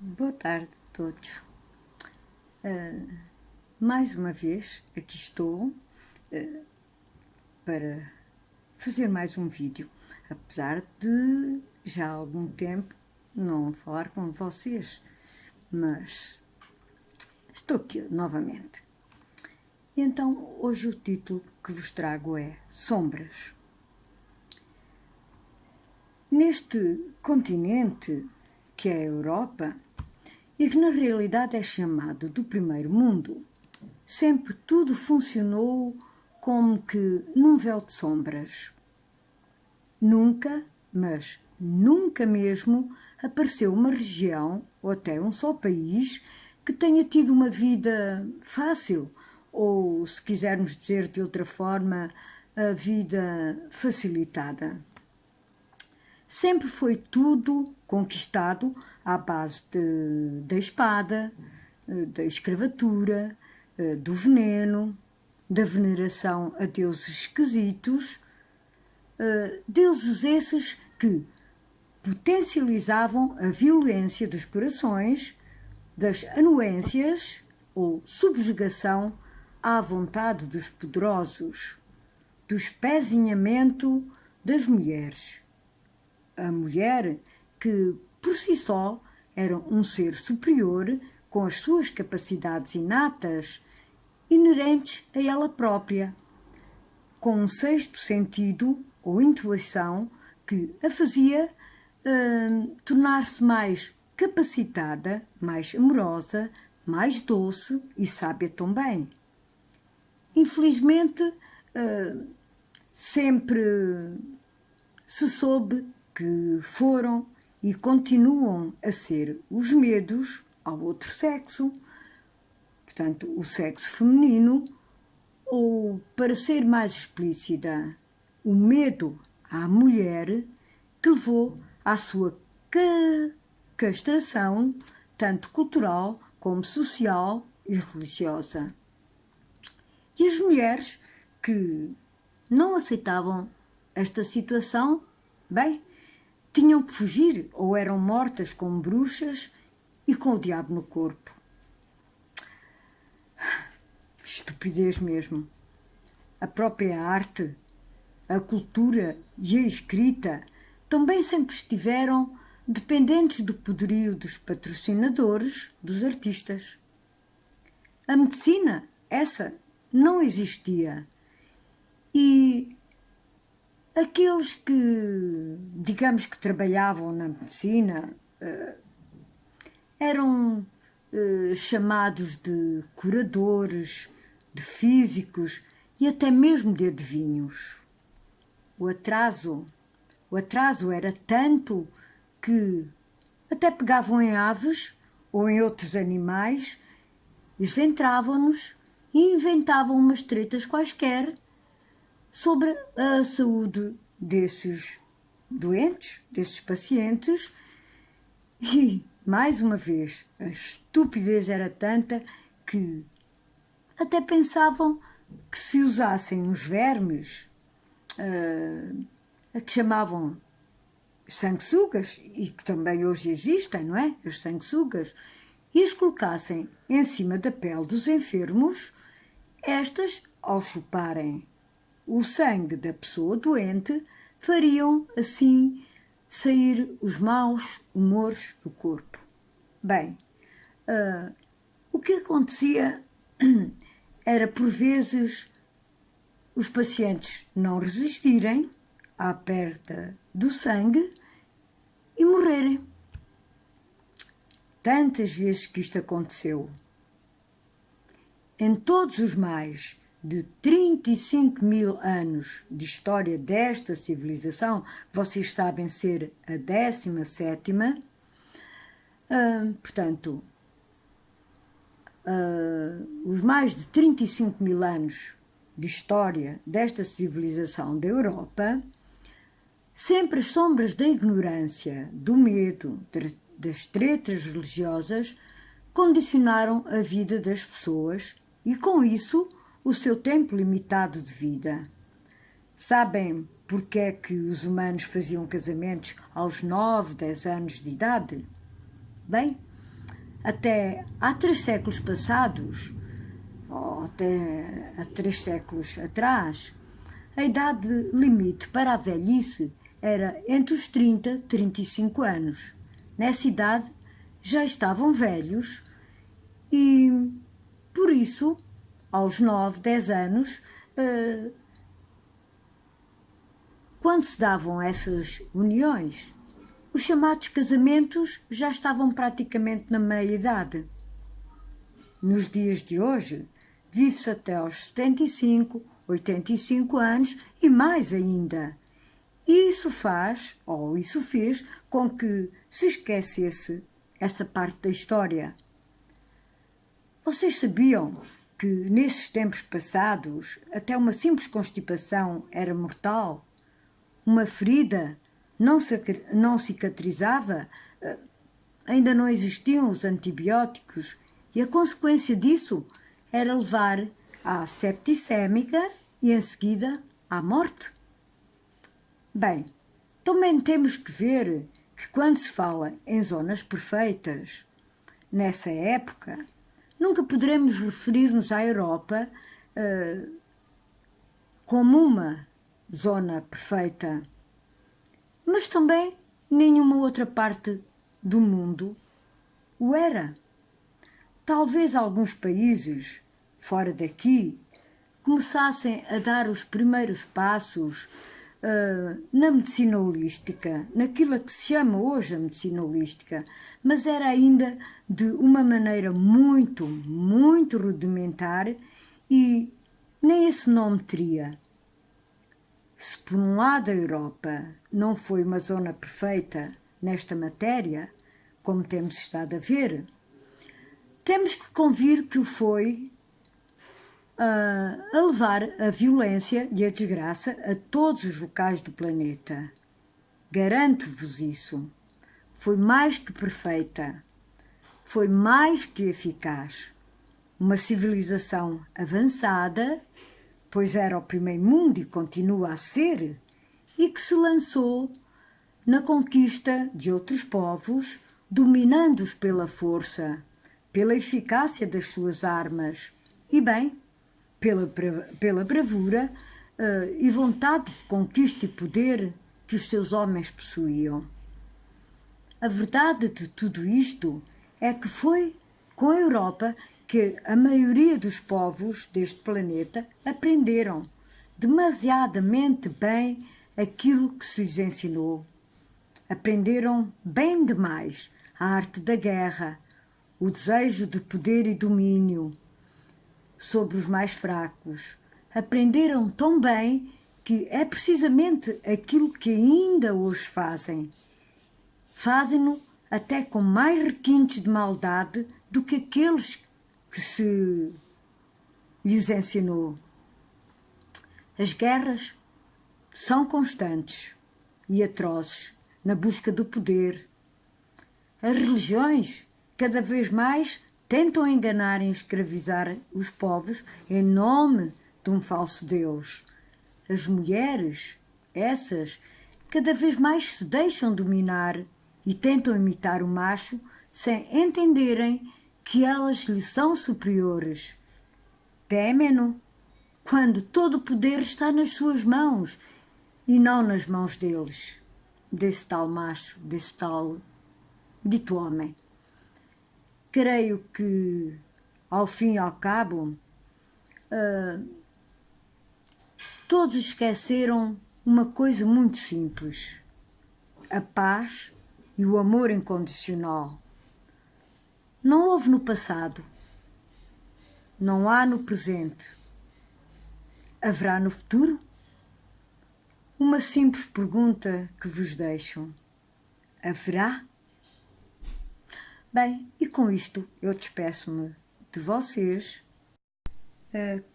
Boa tarde a todos. Mais uma vez, aqui estou para fazer mais um vídeo, apesar de já há algum tempo não falar com vocês, mas estou aqui novamente. E então, hoje o título que vos trago é Sombras. Neste continente, que é a Europa, e que na realidade é chamado do primeiro mundo, sempre tudo funcionou como que num véu de sombras. Nunca, mas nunca mesmo, apareceu uma região ou até um só país que tenha tido uma vida fácil, ou, se quisermos dizer de outra forma, a vida facilitada. Sempre foi tudo conquistado à base da espada, da escravatura, do veneno, da veneração a deuses esquisitos, deuses esses que potencializavam a violência dos corações, das anuências ou subjugação à vontade dos poderosos, do espezinhamento das mulheres. A mulher, que por si só era um ser superior com as suas capacidades inatas, inerentes a ela própria, com um sexto sentido ou intuição que a fazia tornar-se mais capacitada, mais amorosa, mais doce e sábia também. Infelizmente, sempre se soube que foram e continuam a ser os medos ao outro sexo, portanto, o sexo feminino, ou, para ser mais explícita, o medo à mulher que levou à sua castração, tanto cultural como social e religiosa. E as mulheres que não aceitavam esta situação, bem, tinham que fugir ou eram mortas como bruxas e com o diabo no corpo. Estupidez mesmo. A própria arte, a cultura e a escrita também sempre estiveram dependentes do poderio dos patrocinadores, dos artistas. A medicina, essa, não existia. E aqueles que, digamos que trabalhavam na medicina, eram chamados de curadores, de físicos e até mesmo de adivinhos. O atraso era tanto que até pegavam em aves ou em outros animais, esventravam-nos e inventavam umas tretas quaisquer sobre a saúde desses doentes, desses pacientes, e, mais uma vez, a estupidez era tanta que até pensavam que se usassem uns vermes, a que chamavam sanguessugas, e que também hoje existem, não é? As sanguessugas, e as colocassem em cima da pele dos enfermos, estas, ao chuparem o sangue da pessoa doente, fariam assim sair os maus humores do corpo. Bem, o que acontecia era, por vezes, os pacientes não resistirem à perda do sangue e morrerem. Tantas vezes que isto aconteceu. Em todos os mais de 35 mil anos de história desta civilização, vocês sabem ser a 17ª, portanto, os mais de 35 mil anos de história desta civilização da Europa, sempre as sombras da ignorância, do medo, das tretas religiosas condicionaram a vida das pessoas e, com isso, o seu tempo limitado de vida. Sabem porque é que os humanos faziam casamentos aos 9, 10 anos de idade? Bem, até há 3 séculos passados, ou até há 3 séculos atrás, a idade limite para a velhice era entre os 30 e 35 anos. Nessa idade já estavam velhos e, por isso, aos 9, 10 anos, quando se davam essas uniões, os chamados casamentos já estavam praticamente na meia-idade. Nos dias de hoje, vive-se até aos 75, 85 anos e mais ainda. E isso faz, ou isso fez, com que se esquecesse essa parte da história. Vocês sabiam que nesses tempos passados até uma simples constipação era mortal? Uma ferida não cicatrizava, ainda não existiam os antibióticos e a consequência disso era levar à septicémica e em seguida à morte. Bem, também temos que ver que quando se fala em zonas perfeitas, nessa época, nunca poderemos referir-nos à Europa como uma zona perfeita, mas também nenhuma outra parte do mundo o era. Talvez alguns países fora daqui começassem a dar os primeiros passos na medicina holística, naquilo que se chama hoje a medicina holística, mas era ainda de uma maneira muito, muito rudimentar e nem esse nome teria. Se por um lado a Europa não foi uma zona perfeita nesta matéria, como temos estado a ver, temos que convir que o foi a levar a violência e a desgraça a todos os locais do planeta. Garanto-vos isso. Foi mais que perfeita. Foi mais que eficaz. Uma civilização avançada, pois era o primeiro mundo e continua a ser, e que se lançou na conquista de outros povos, dominando-os pela força, pela eficácia das suas armas e, bem, pela bravura e vontade de conquista e poder que os seus homens possuíam. A verdade de tudo isto é que foi com a Europa que a maioria dos povos deste planeta aprenderam demasiadamente bem aquilo que se lhes ensinou. Aprenderam bem demais a arte da guerra, o desejo de poder e domínio sobre os mais fracos. Aprenderam tão bem que é precisamente aquilo que ainda hoje fazem. Fazem-no até com mais requintes de maldade do que aqueles que se lhes ensinou. As guerras são constantes e atrozes na busca do poder. As religiões, cada vez mais, tentam enganar e escravizar os povos em nome de um falso Deus. As mulheres, essas, cada vez mais se deixam dominar e tentam imitar o macho sem entenderem que elas lhe são superiores. Temem-no quando todo o poder está nas suas mãos e não nas mãos deles, desse tal macho, desse tal dito homem. Creio que, ao fim e ao cabo, todos esqueceram uma coisa muito simples: a paz e o amor incondicional. Não houve no passado, não há no presente. Haverá no futuro? Uma simples pergunta que vos deixo: haverá? Bem, e com isto eu despeço-me de vocês.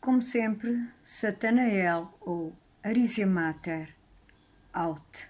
Como sempre, Satanael ou Arisia Mater, out.